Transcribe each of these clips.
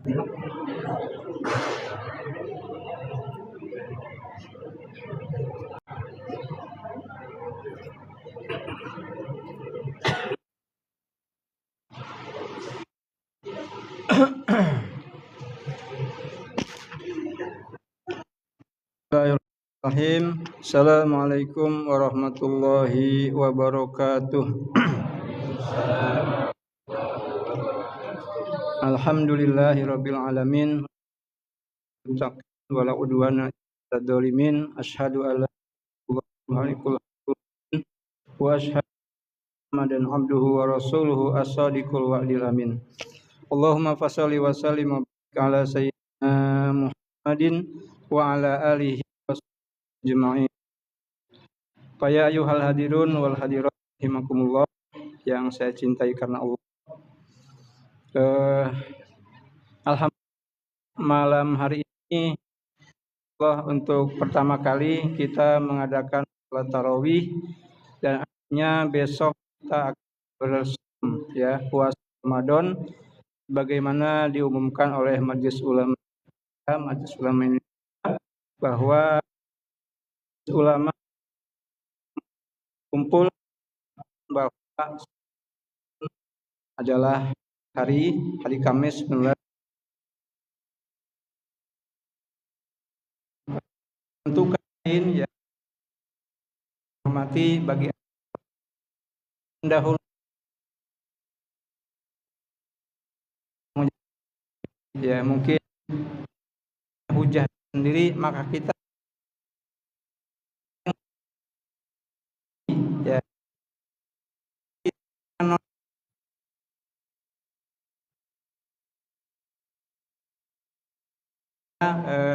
Bismillahirrahmanirrahim. Assalamualaikum warahmatullahi wabarakatuh. Alhamdulillahirabbil alamin. Wala udwana illa dzalimin. Asyhadu alla ilaha illallah wa asyhadu Muhammadan abduhu wa rasuluhu as-shadiqul wa'dil amin. Allahumma fashalli wa sallim ala sayyidina Muhammadin wa ala alihi wa ajma'in. Ya ayyuhal hadirun wal hadirat rahimakumullah yang saya cintai karena Allah. Alhamdulillah malam hari ini Allah untuk pertama kali kita mengadakan salat tarawih dan akhirnya besok kita akan bersama ya puasa Ramadan bagaimana diumumkan oleh Majelis Ulama Indonesia bahwa ulama kumpul bahwa adalah hari Kamis menentukan ya hormati bagi pendahulu ya mungkin hujah sendiri maka kita ya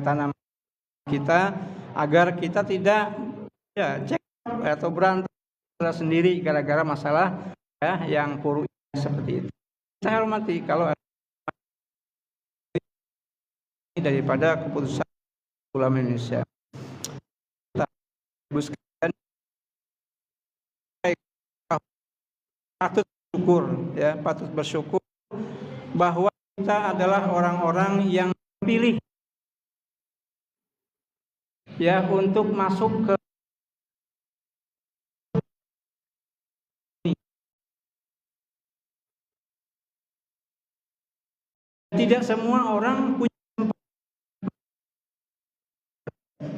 tanam kita agar kita tidak ya cek atau berantem sendiri gara-gara masalah ya yang puru seperti itu. Saya hormati kalau daripada keputusan ulama Indonesia. Patut bersyukur bahwa kita adalah orang-orang yang terpilih ya untuk masuk ke tidak semua orang punya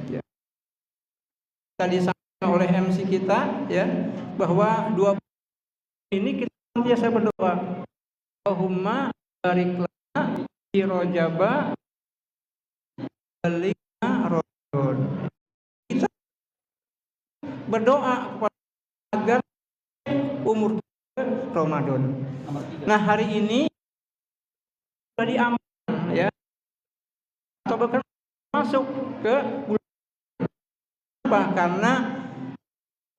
ya. Tadi disampaikan oleh MC kita ya bahwa dua ini kita biasa berdoa Allahumma barik lana fi Rajaba balikna Ramadan. Kita berdoa agar umur kita Ramadan. Nah hari ini sudah diaman ya atau bahkan masuk ke bulan karena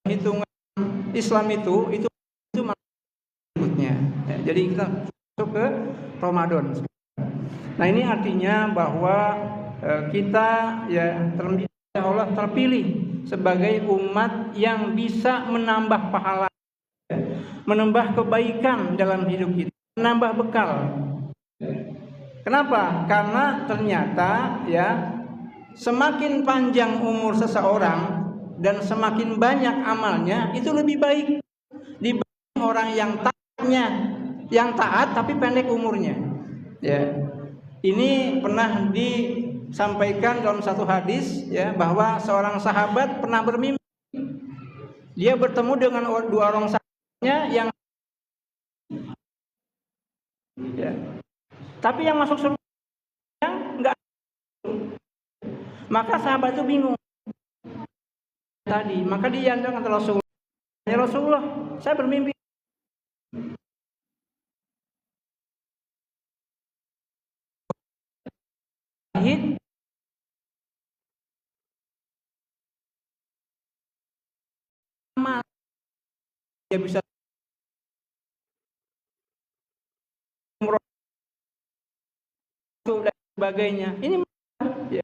hitungan Islam itu berikutnya ya, jadi kita masuk ke Ramadan. Nah ini artinya bahwa kita ya Allah terpilih sebagai umat yang bisa menambah pahala, menambah kebaikan dalam hidup kita, menambah bekal. Kenapa? Karena ternyata ya semakin panjang umur seseorang dan semakin banyak amalnya itu lebih baik dibanding orang yang taat tapi pendek umurnya. Ya. Ini pernah disampaikan dalam satu hadis ya bahwa seorang sahabat pernah bermimpi dia bertemu dengan dua orang sahabatnya yang ya. Tapi yang masuk surga yang enggak. Maka sahabat itu bingung. Tadi, maka dia kata Rasulullah, "Ya Rasulullah, saya bermimpi dia bisa dan sebagainya." Ini ya.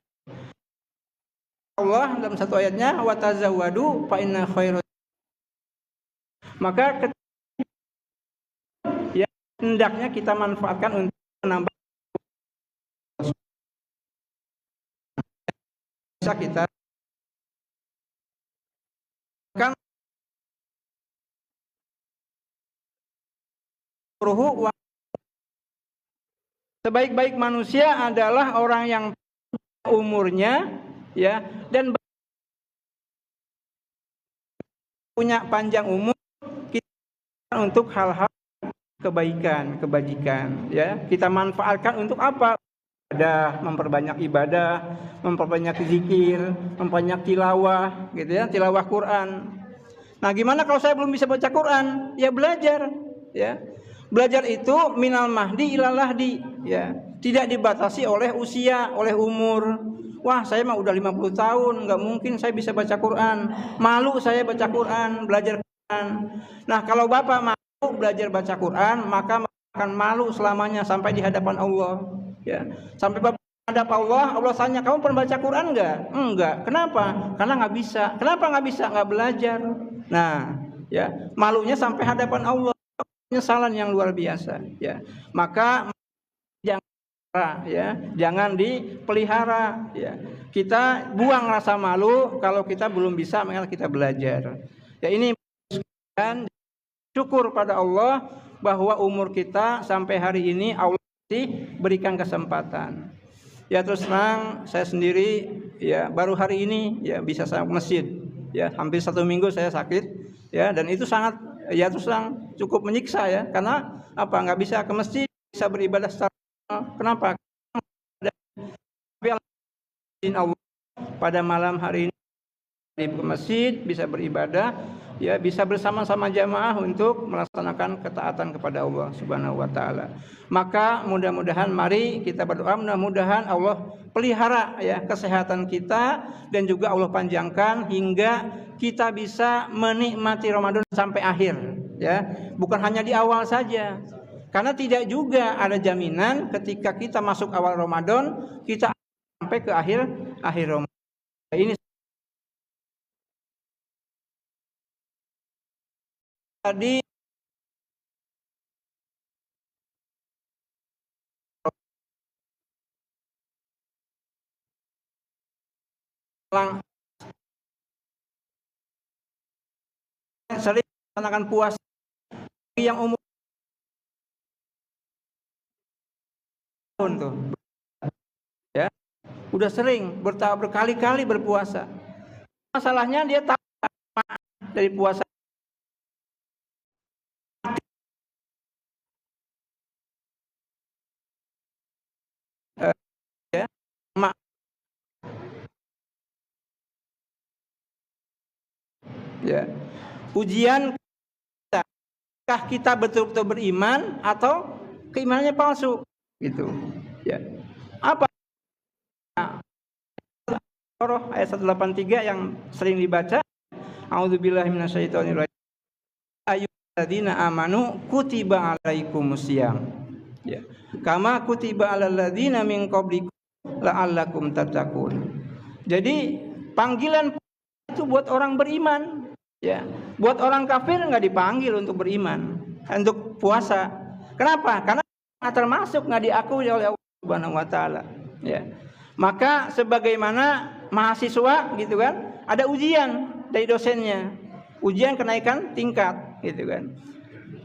Allah dalam satu ayatnya wa tazawwadu fa inna khairat. Maka ya hendaknya kita manfaatkan untuk menambah bisa kita kan ruhu. Sebaik-baik manusia adalah orang yang umurnya ya dan punya panjang umur kita untuk hal-hal kebaikan, kebajikan ya. Kita manfaatkan untuk apa? Memperbanyak ibadah, memperbanyak zikir, memperbanyak tilawah gitu ya, tilawah Quran. Nah, gimana kalau saya belum bisa baca Quran? Ya belajar ya. Belajar itu minal mahdi ilal lahdi ya. Tidak dibatasi oleh usia, oleh umur. Wah, saya mah udah 50 tahun, nggak mungkin saya bisa baca Quran. Malu saya baca Quran, belajar Quran. Nah, kalau Bapak malu belajar baca Quran, maka akan malu selamanya sampai di hadapan Allah ya. Sampai Bapak hadap Allah, Allah tanya, kamu pernah baca Quran enggak? Enggak. Kenapa? Karena nggak bisa. Kenapa nggak bisa? Nggak belajar. Nah, ya malunya sampai hadapan Allah, penyesalan yang luar biasa. Ya, maka jangan dipelihara. Ya, kita buang rasa malu kalau kita belum bisa, maka kita belajar. Ya ini syukur pada Allah bahwa umur kita sampai hari ini Allah berikan kesempatan. Ya terus terang saya sendiri ya baru hari ini ya bisa saya ke masjid ya, hampir 1 minggu saya sakit ya, dan itu sangat ya terus terang cukup menyiksa ya, karena apa, nggak bisa ke masjid, bisa beribadah secara kenapa? Tapi Allah pada malam hari ini di masjid bisa beribadah ya, bisa bersama-sama jamaah untuk melaksanakan ketaatan kepada Allah Subhanahu wa taala. Maka mudah-mudahan mari kita berdoa, mudah-mudahan Allah pelihara ya kesehatan kita dan juga Allah panjangkan hingga kita bisa menikmati Ramadan sampai akhir ya, bukan hanya di awal saja. Karena tidak juga ada jaminan ketika kita masuk awal Ramadan kita sampai ke akhir Ramadan. Ini tadi sering melaksanakan puasa yang umur tahun tuh ya, udah sering berkali-kali berpuasa. Masalahnya dia tak dari puasa ya, ya. Ujian kita betul-betul beriman atau keimanannya palsu gitu ya. Apa ayat 183 yang sering dibaca, a'udzubillahi minasyaitonirrajim, ayyuhalladzina amanu kutiba alaikumusiyam ya, kama kutiba alal ladzina min qablikum la'allakum tattaqun. Jadi panggilan itu buat orang beriman ya, buat orang kafir nggak dipanggil untuk beriman, untuk puasa. Kenapa? Karena termasuk nggak diakui oleh Allah Subhanahu wa taala ya. Maka sebagaimana mahasiswa gitu kan, ada ujian dari dosennya, ujian kenaikan tingkat gitu kan.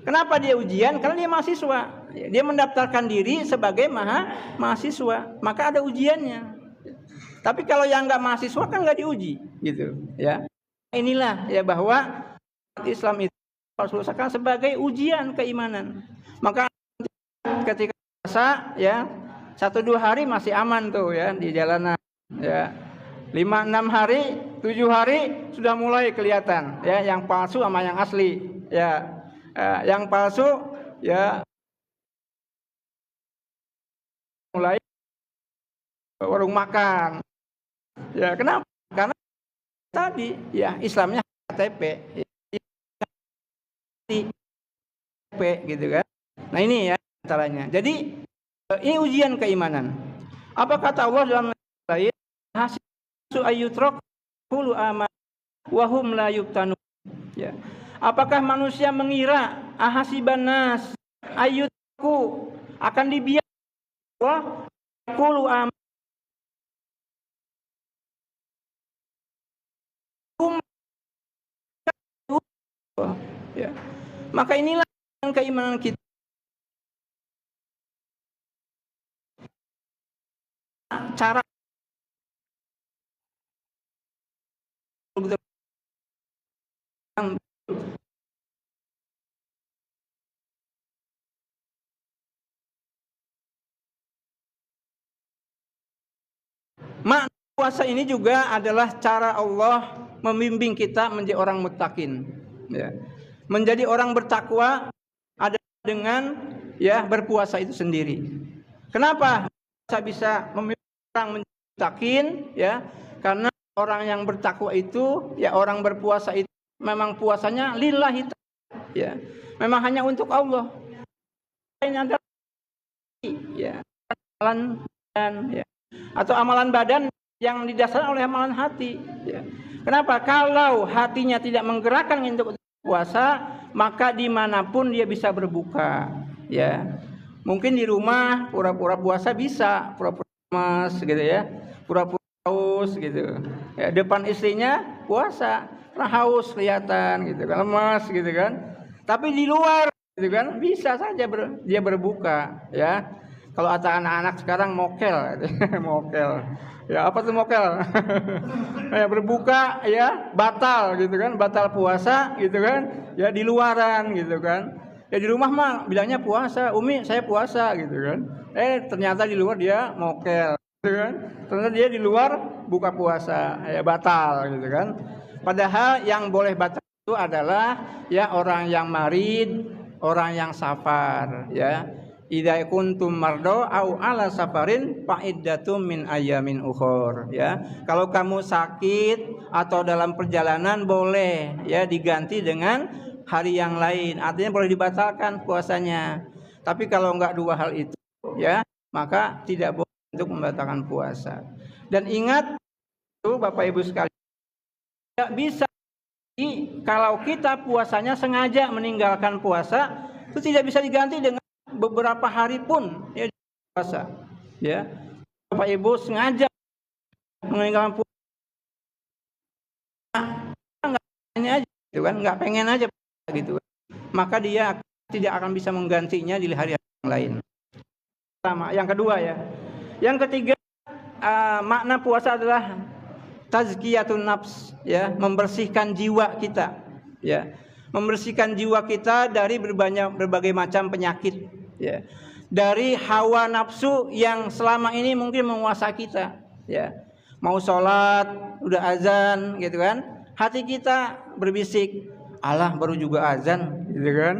Kenapa dia ujian? Karena dia mahasiswa, dia mendaftarkan diri sebagai mahasiswa, maka ada ujiannya. Tapi kalau yang nggak mahasiswa kan nggak diuji gitu ya. Inilah ya bahwa Islam itu harus rasakan sebagai ujian keimanan. Maka ketika puasa ya 1-2 hari masih aman tuh ya di jalanan ya, 5-6 hari 7 hari sudah mulai kelihatan ya yang palsu sama yang asli ya. Yang palsu ya mulai warung makan ya. Kenapa? Karena tadi ya Islamnya KTP ya, gitu kan. Nah ini ya caranya. Jadi ini ujian keimanan. Apa kata Allah dalam ayat hasisu ayyutraq qulu aman wa hum la yuftanu ya. Apakah manusia mengira ahasiban nas ayyutku akan dibiarkan Allah qulu aman Maka inilah keimanan kita. Cara makna puasa ini juga adalah cara Allah membimbing kita menjadi orang muttaqin. Ya. Menjadi orang bertakwa adalah dengan ya berpuasa itu sendiri. Kenapa bisa membimbing orang menjadi muttaqin? Ya, karena orang yang bertakwa itu, ya orang berpuasa itu memang puasanya lillahi ta'ala, ya. Memang hanya untuk Allah. Ini adalah ya amalan badan, ya. Atau amalan badan yang didasarkan oleh amalan hati, ya. Kenapa? Kalau hatinya tidak menggerakkan untuk puasa, maka dimanapun dia bisa berbuka, ya. Mungkin di rumah pura-pura puasa bisa, pura-pura lemas gitu ya, pura-pura haus gitu. Ya, depan istrinya puasa, karena haus kelihatan gitu kan, lemas gitu kan. Tapi di luar gitu kan bisa saja dia berbuka, ya. Kalau ada anak-anak sekarang mokel, mokel. Ya apa tuh mokel? Ya, berbuka ya batal gitu kan, batal puasa gitu kan. Ya di luaran gitu kan. Ya di rumah mah bilangnya puasa, Umi saya puasa gitu kan. Ternyata di luar dia mokel gitu kan. Ternyata dia di luar buka puasa, ya batal gitu kan. Padahal yang boleh batal itu adalah ya orang yang marid, orang yang safar, ya. Idza kuntum mardo au ala safarin fa iddatum min ayamin ukhur, ya. Kalau kamu sakit atau dalam perjalanan boleh ya diganti dengan hari yang lain, artinya boleh dibatalkan puasanya. Tapi kalau enggak dua hal itu ya, maka tidak boleh untuk membatalkan puasa. Dan ingat itu Bapak Ibu sekalian, tidak bisa kalau kita puasanya sengaja meninggalkan puasa, itu tidak bisa diganti dengan beberapa hari pun ya puasa, ya. Bapak Ibu sengaja meninggalkan puasa, nggak pengen aja, gitu kan, nggak pengen aja gitu, maka dia tidak akan bisa menggantinya di hari yang lain. Pertama, yang kedua ya, yang ketiga makna puasa adalah tazkiyatun nafs, ya, membersihkan jiwa kita, ya, membersihkan jiwa kita dari berbagai macam penyakit, ya, dari hawa nafsu yang selama ini mungkin menguasai kita, ya. Mau sholat udah azan gitu kan, hati kita berbisik, alah baru juga azan gitu kan,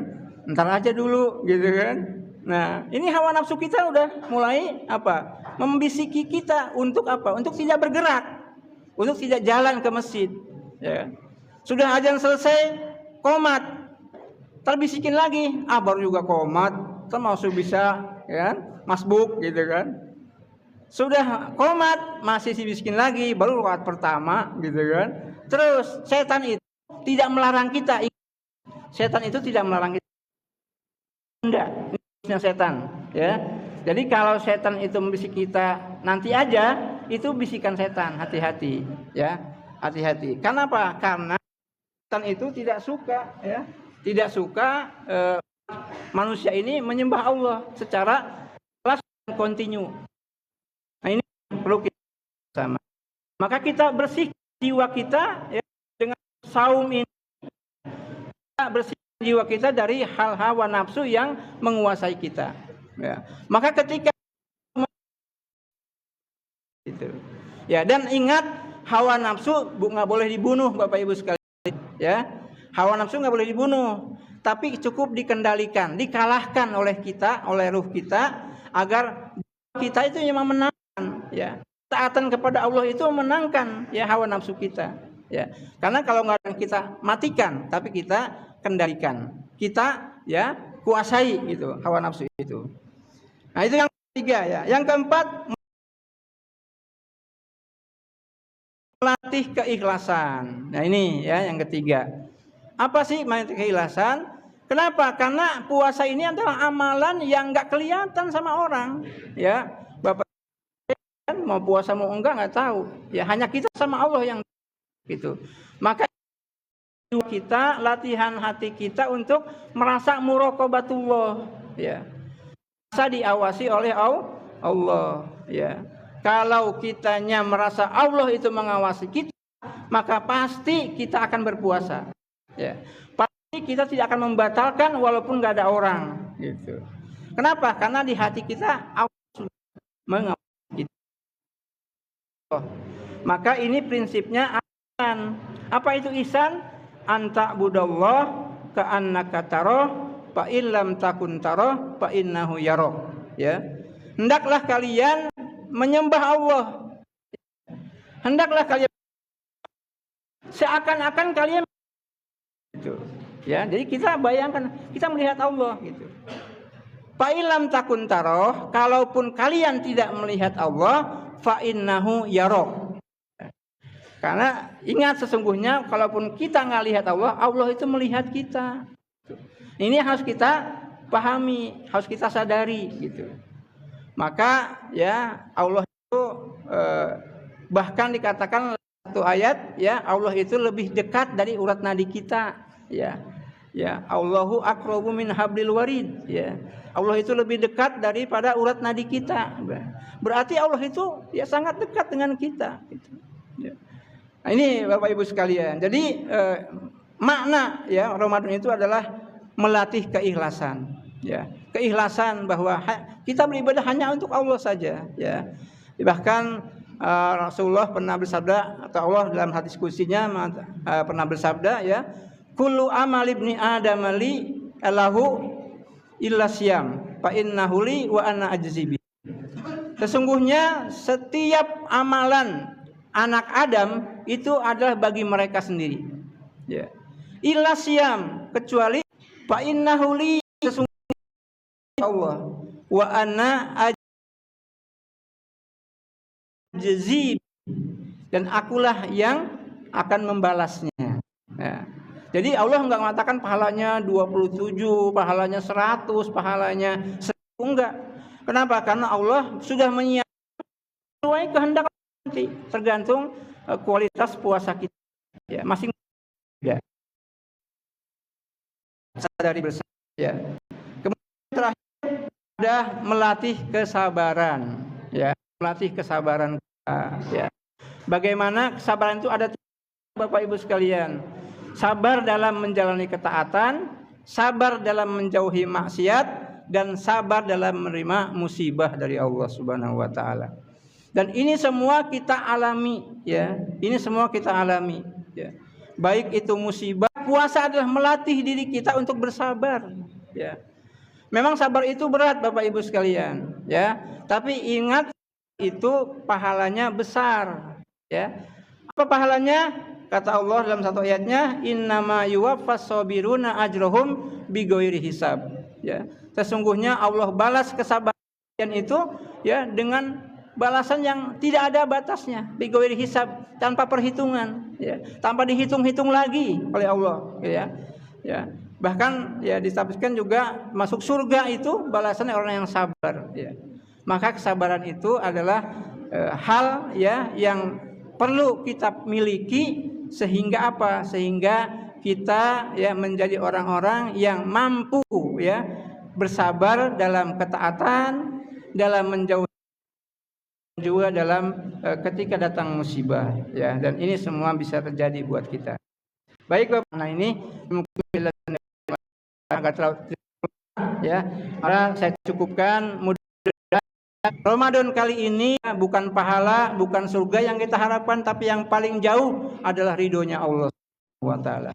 ntar aja dulu gitu kan. Nah ini hawa nafsu kita udah mulai apa, membisiki kita untuk apa, untuk tidak bergerak, untuk tidak jalan ke masjid, ya. Sudah azan selesai, qomat, terbisikin lagi, baru juga qomat, termasuk bisa, ya, masbuk gitu kan. Sudah qomat masih dibisikin lagi, baru rakaat pertama gitu kan. Terus setan itu tidak melarang kita, setan itu tidak melarang kita, enggak, ini setan, ya. Jadi kalau setan itu membisik kita nanti aja, itu bisikan setan, hati-hati, ya, hati-hati. Kenapa? Karena setan itu tidak suka, ya, tidak suka manusia ini menyembah Allah secara kelas dan kontinu. Nah ini perlu kita sama. Maka kita bersihkan jiwa kita, ya, dengan saum ini, kita bersihkan jiwa kita dari hal hawa nafsu yang menguasai kita. Ya. Maka ketika itu, ya, dan ingat hawa nafsu nggak boleh dibunuh Bapak Ibu sekalian, ya. Hawa nafsu nggak boleh dibunuh, tapi cukup dikendalikan, dikalahkan oleh kita, oleh ruh kita, agar kita itu memang menangkan, ya. Taatan kepada Allah itu menangkan, ya, hawa nafsu kita, ya. Karena kalau nggak kita matikan, tapi kita kendalikan, kita, ya, kuasai gitu hawa nafsu itu. Nah itu yang ketiga, ya. Yang keempat, melatih keikhlasan. Nah ini, ya, yang ketiga. Apa sih melatih keikhlasan? Kenapa? Karena puasa ini adalah amalan yang nggak kelihatan sama orang, ya. Bapak mau puasa mau enggak tahu, ya, hanya kita sama Allah yang gitu. Maka kita, latihan hati kita untuk merasa muraqabatullah, ya. Merasa diawasi oleh Allah, ya. Kalau kitanya merasa Allah itu mengawasi kita, maka pasti kita akan berpuasa, ya. Pasti kita tidak akan membatalkan walaupun nggak ada orang, gitu. Kenapa? Karena di hati kita Allah sudah mengawasi kita. Maka ini prinsipnya ihsan. Apa itu ihsan? Anta budallah ka'annaka tarah fa illam takun tarah fa innahu yarah, ya. Hendaklah kalian menyembah Allah. Hendaklah kalian seakan-akan kalian gitu, ya. Jadi kita bayangkan kita melihat Allah, gitu. Fa illam takun tarah, kalaupun kalian tidak melihat Allah, fa innahu yarah. Karena ingat, sesungguhnya kalaupun kita nggak lihat Allah, Allah itu melihat kita. Ini harus kita pahami, harus kita sadari, gitu. Maka ya Allah itu bahkan dikatakan satu ayat, ya, Allah itu lebih dekat dari urat nadi kita, ya. Ya, Allahu aqrabu min hablil warid, ya. Allah itu lebih dekat daripada urat nadi kita. Berarti Allah itu ya sangat dekat dengan kita, gitu. Ya. Nah, ini Bapak Ibu sekalian. Jadi makna ya Ramadan itu adalah melatih keikhlasan, ya. Keikhlasan bahwa kita beribadah hanya untuk Allah saja, ya. Bahkan Rasulullah pernah bersabda, atau Allah dalam hadis kutsinya pernah bersabda, ya, kullu amal ibni adam li lahu illa siyam fa innahu li wa ana ajzi bi. Sesungguhnya setiap amalan anak Adam itu adalah bagi mereka sendiri, ya. Illa siyam, kecuali fa innahu li, sesungguhnya Allah, wa ana ajzi, dan akulah yang akan membalasnya, ya. Jadi Allah enggak mengatakan pahalanya 27, pahalanya 100, pahalanya 1000, enggak. Kenapa? Karena Allah sudah menyiapkan sesuai kehendak nanti, tergantung kualitas puasa kita, ya, masing-masing, ya. Sadari bersama, ya. Kemudian terakhir ada melatih kesabaran, ya, melatih kesabaran kita, ya. Bagaimana kesabaran itu ada, Bapak Ibu sekalian. Sabar dalam menjalani ketaatan, sabar dalam menjauhi maksiat, dan sabar dalam menerima musibah dari Allah Subhanahu wa taala. Dan ini semua kita alami, ya. Ini semua kita alami, ya. Baik itu musibah, puasa adalah melatih diri kita untuk bersabar, ya. Memang sabar itu berat, Bapak Ibu sekalian, ya. Tapi ingat, itu pahalanya besar, ya. Apa pahalanya? Kata Allah dalam satu ayatnya, innama yuwaffas sabiruna ajrohum bighairi hisab, ya. Sesungguhnya Allah balas kesabaran itu, ya, dengan balasan yang tidak ada batasnya, bighairi hisab, tanpa perhitungan, ya, tanpa dihitung-hitung lagi oleh Allah, ya. Ya. Bahkan ya disebutkan juga masuk surga itu balasannya orang yang sabar, ya. Maka kesabaran itu adalah hal, ya, yang perlu kita miliki, sehingga apa? Sehingga kita, ya, menjadi orang-orang yang mampu, ya, bersabar dalam ketaatan, dalam menjauhi, juga dalam ketika datang musibah, ya. Dan ini semua bisa terjadi buat kita. Baik, Bapak. Nah, ini mungkin agak terlalu, ya. Karena saya cukupkan. Ramadan kali ini bukan pahala, bukan surga yang kita harapkan, tapi yang paling jauh adalah ridhonya Allah SWT.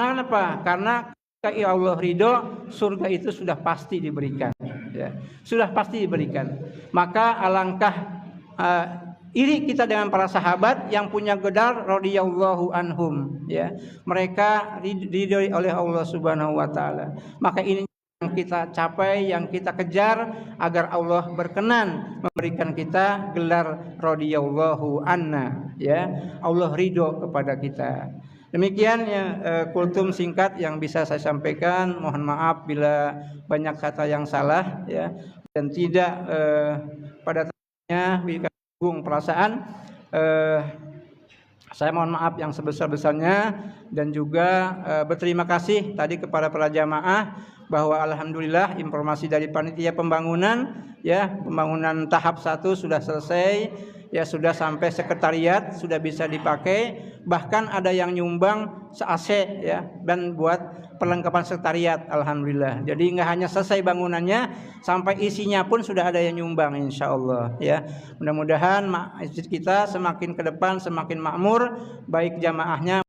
Kenapa? Karena ketika Allah ridho, surga itu sudah pasti diberikan, ya. Sudah pasti diberikan. Maka alangkah iri kita dengan para sahabat yang punya gelar radhiyallahu anhum, ya. Mereka diridhoi oleh Allah Subhanahu wa taala. Maka ini yang kita capai, yang kita kejar, agar Allah berkenan memberikan kita gelar radhiyallahu anna, ya. Allah ridho kepada kita. Demikian, ya, kultum singkat yang bisa saya sampaikan. Mohon maaf bila banyak kata yang salah, ya, dan tidak pada tanya perasaan. Saya mohon maaf yang sebesar-besarnya dan juga berterima kasih tadi kepada para jamaah bahwa alhamdulillah informasi dari panitia pembangunan pembangunan tahap 1 sudah selesai, sudah sampai sekretariat, sudah bisa dipakai, bahkan ada yang nyumbang se-AC dan buat perlengkapan sekretariat, alhamdulillah. Jadi nggak hanya selesai bangunannya, sampai isinya pun sudah ada yang nyumbang, insyaallah Mudah-mudahan masjid kita semakin ke depan semakin makmur, baik jamaahnya